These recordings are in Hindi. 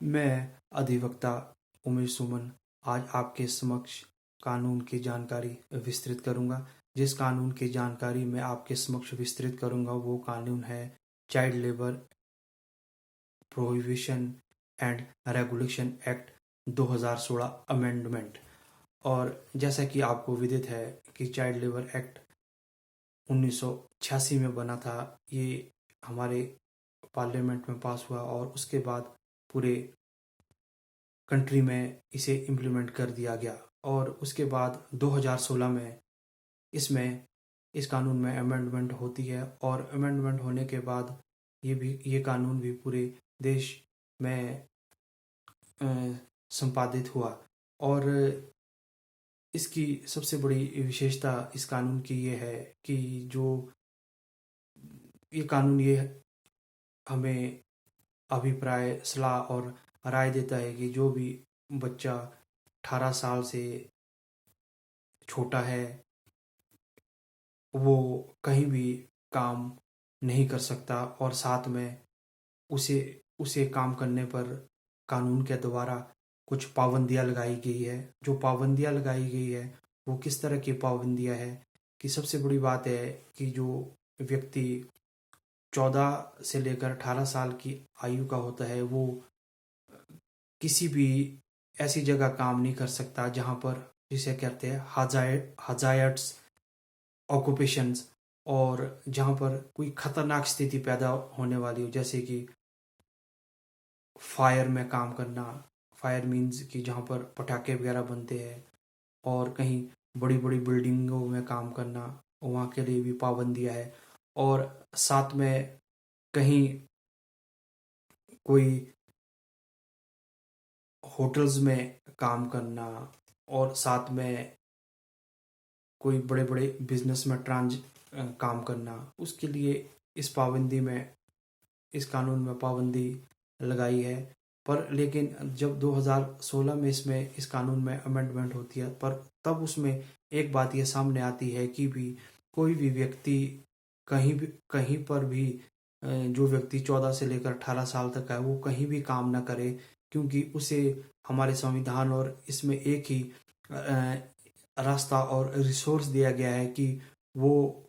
मैं अधिवक्ता उमेश सुमन आज आपके समक्ष कानून की जानकारी विस्तृत करूंगा। जिस कानून की जानकारी मैं आपके समक्ष विस्तृत करूंगा वो कानून है child labour prohibition and regulation act 2016 amendment. और जैसा कि आपको विदित है कि चाइल्ड लेबर एक्ट 1986 में बना था। ये हमारे पार्लियामेंट में पास हुआ और उसके बाद पूरे कंट्री में इसे इम्प्लीमेंट कर दिया गया। और उसके बाद 2016 में इसमें इस कानून में अमेंडमेंट होती है और अमेंडमेंट होने के बाद ये कानून भी पूरे देश में संपादित हुआ। और इसकी सबसे बड़ी विशेषता इस कानून की ये है कि जो ये कानून ये हमें अभिप्राय सलाह और राय देता है कि जो भी बच्चा 18 साल से छोटा है वो कहीं भी काम नहीं कर सकता। और साथ में उसे उसे काम करने पर कानून के द्वारा कुछ पाबंदियां लगाई गई है। जो पाबंदियां लगाई गई है वो किस तरह की पाबंदियां है कि सबसे बड़ी बात है कि जो व्यक्ति 14 से लेकर 18 साल की आयु का होता है वो किसी भी ऐसी जगह काम नहीं कर सकता जहाँ पर जिसे कहते हैं हजायर्ड्स ऑक्यूपेशंस, और जहाँ पर कोई खतरनाक स्थिति पैदा होने वाली हो, जैसे कि फायर में काम करना। फायर मीन्स कि जहाँ पर पटाखे वगैरह बनते हैं, और कहीं बड़ी बड़ी बिल्डिंगों में काम करना, वहाँ के लिए भी पाबंदियाँ है। और साथ में कहीं कोई होटल्स में काम करना, और साथ में कोई बड़े बड़े बिजनेस में काम करना, उसके लिए इस पाबंदी में इस कानून में पाबंदी लगाई है। पर लेकिन जब 2016 में इस कानून में अमेंडमेंट होती है, पर तब उसमें एक बात ये सामने आती है कि भी कोई भी व्यक्ति कहीं पर भी जो व्यक्ति 14 से लेकर 18 साल तक है वो कहीं भी काम ना करे, क्योंकि उसे हमारे संविधान और इसमें एक ही रास्ता और रिसोर्स दिया गया है कि वो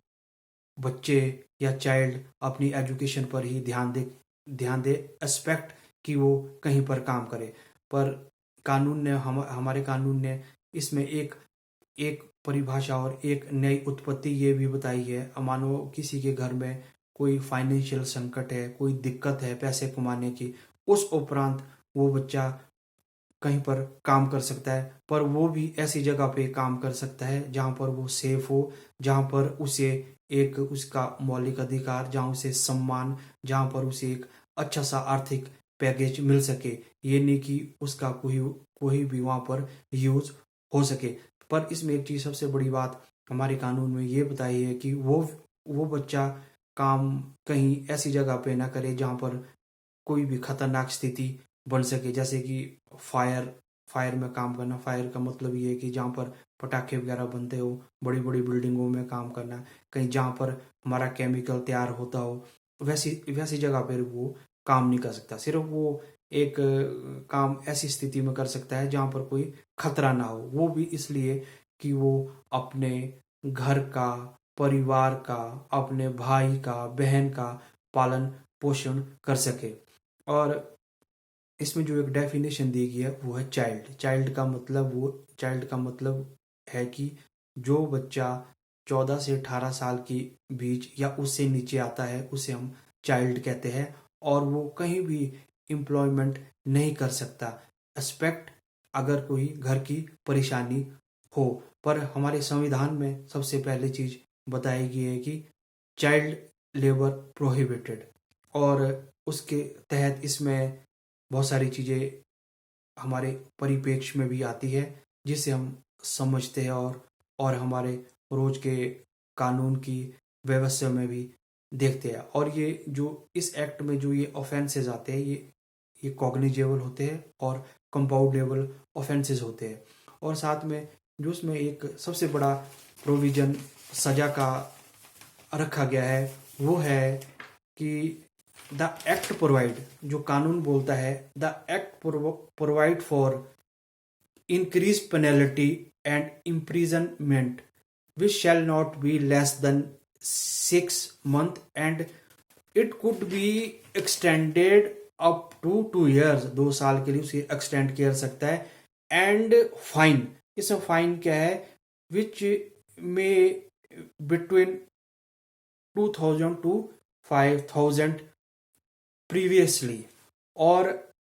बच्चे या चाइल्ड अपनी एजुकेशन पर ही ध्यान दे एस्पेक्ट कि वो कहीं पर काम करे। पर कानून ने हमारे कानून ने इसमें एक एक परिभाषा और एक नई उत्पत्ति ये भी बताई है। मानो किसी के घर में कोई फाइनेंशियल संकट है, कोई दिक्कत है पैसे कमाने की, उस उपरांत वो बच्चा कहीं पर काम कर सकता है, पर वो भी ऐसी जगह पे काम कर सकता है जहाँ पर वो सेफ हो, जहाँ पर उसे एक उसका मौलिक अधिकार, जहाँ उसे सम्मान, जहाँ पर उसे एक अच्छा सा आर्थिक पैकेज मिल सके। ये नहीं कि उसका कोई कोई भी वहाँ पर यूज हो सके। पर इसमें एक चीज़ सबसे बड़ी बात हमारे कानून में ये बताई है कि वो बच्चा काम कहीं ऐसी जगह पे ना करे जहाँ पर कोई भी खतरनाक स्थिति बन सके, जैसे कि फायर फायर में काम करना। फायर का मतलब ये है कि जहाँ पर पटाखे वगैरह बनते हो, बड़ी बड़ी बिल्डिंगों में काम करना, कहीं जहाँ पर हमारा केमिकल तैयार होता हो, वैसी वैसी जगह पर वो काम नहीं कर सकता। सिर्फ वो एक काम ऐसी स्थिति में कर सकता है जहाँ पर कोई खतरा ना हो, वो भी इसलिए कि वो अपने घर का, परिवार का, अपने भाई का, बहन का पालन पोषण कर सके। और इसमें जो एक डेफिनेशन दी गई है वो है चाइल्ड का मतलब है कि जो बच्चा 14 से 18 साल की बीच या उससे नीचे आता है उसे हम चाइल्ड कहते हैं। और वो कहीं भी एम्प्लॉयमेंट नहीं कर सकता एक्सपेक्ट अगर कोई घर की परेशानी हो। पर हमारे संविधान में सबसे पहले चीज़ बताई गई है कि चाइल्ड लेबर प्रोहिबिटेड, और उसके तहत इसमें बहुत सारी चीज़ें हमारे परिप्रेक्ष्य में भी आती है जिसे हम समझते हैं और हमारे रोज के कानून की व्यवस्था में भी देखते हैं। और ये जो इस एक्ट में जो ये ऑफेंसेस आते हैं ये कॉग्निजेबल होते हैं और कंपाउंडेबल ऑफेंसेस होते हैं। और साथ में जो उसमें एक सबसे बड़ा प्रोविजन सजा का रखा गया है वो है कि द एक्ट प्रोवाइड, जो कानून बोलता है, the act provide for increase penalty and imprisonment which shall not be less than 6 months and it could be extended up to 2 years, 2 साल के लिए उसे एक्सटेंड किया जा सकता है. एंड फाइन, इसमें फाइन क्या है, विच में बिटवीन 2000 to 5000 प्रीवियसली. और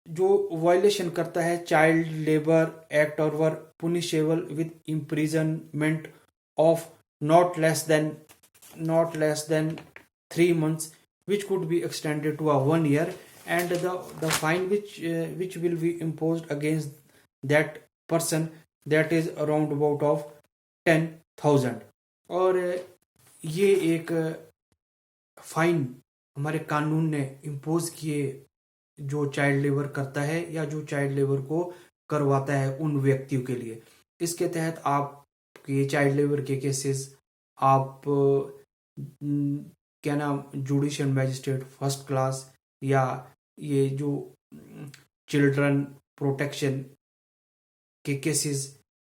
जो वायलेशन करता है चाइल्ड लेबर एक्ट और were punishable with imprisonment of not less than 3 months which could be extended to 1 year and the fine which will be imposed against that person, that is around about of 10,000. और ये एक फाइन हमारे कानून ने इम्पोज किए जो चाइल्ड लेबर करता है या जो चाइल्ड लेबर को करवाता है उन व्यक्तियों के लिए. इसके तहत आप ये चाइल्ड लेबर के केसेस आप क्या नाम जुडिशियल मैजिस्ट्रेट फर्स्ट क्लास या ये जो चिल्ड्रन प्रोटेक्शन के केसेस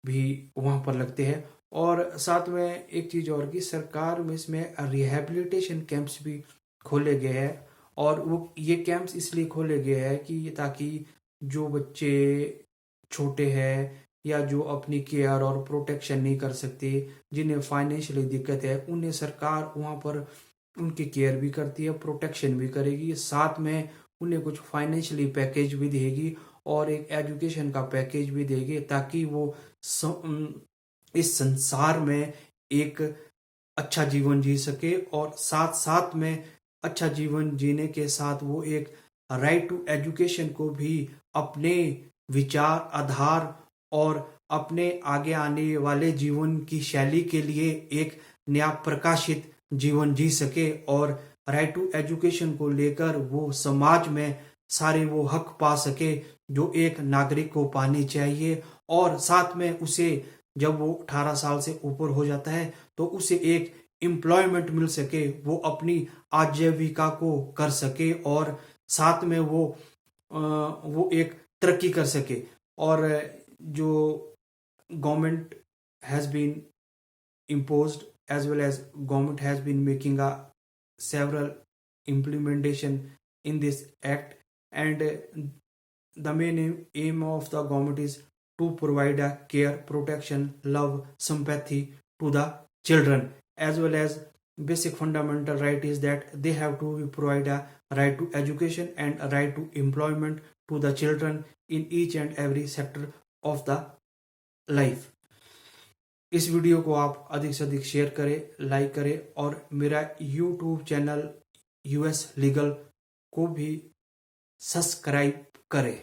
भी वहाँ पर लगते हैं. और साथ में एक चीज़ और की सरकार में इसमें रिहेबिलिटेशन कैंप्स भी खोले गए हैं. और वो ये कैंप्स इसलिए खोले गए हैं कि ताकि जो बच्चे छोटे हैं या जो अपनी केयर और प्रोटेक्शन नहीं कर सकते, जिन्हें फाइनेंशियली दिक्कत है, उन्हें सरकार वहाँ पर उनकी केयर भी करती है, प्रोटेक्शन भी करेगी, साथ में उन्हें कुछ फाइनेंशियली पैकेज भी देगी और एक एजुकेशन का पैकेज भी देगी ताकि वो इस संसार में एक अच्छा जीवन जी सके. और साथ साथ में अच्छा जीवन जीने के साथ वो एक राइट टू एजुकेशन को भी अपने विचार आधार और अपने आगे आने वाले जीवन की शैली के लिए एक नया प्रकाशित जीवन जी सके. और राइट टू एजुकेशन को लेकर वो समाज में सारे वो हक पा सके जो एक नागरिक को पाने चाहिए. और साथ में उसे जब वो 18 साल से ऊपर हो जाता है तो उसे एक एम्प्लॉयमेंट मिल सके, वो अपनी आजीविका को कर सके और साथ में वो एक तरक्की कर सके. और जो government has been imposed as well as government has been making a several implementation in this act, and the main aim of the government is to provide a care, protection, love, sympathy to the children, as well as basic fundamental right is that they have to provide a right to education and a right to employment to the children in each and every sector of the life. इस वीडियो को आप अधिक से अधिक शेयर करें, लाइक करें और मेरा यूट्यूब चैनल यूएस लीगल को भी सब्सक्राइब करें.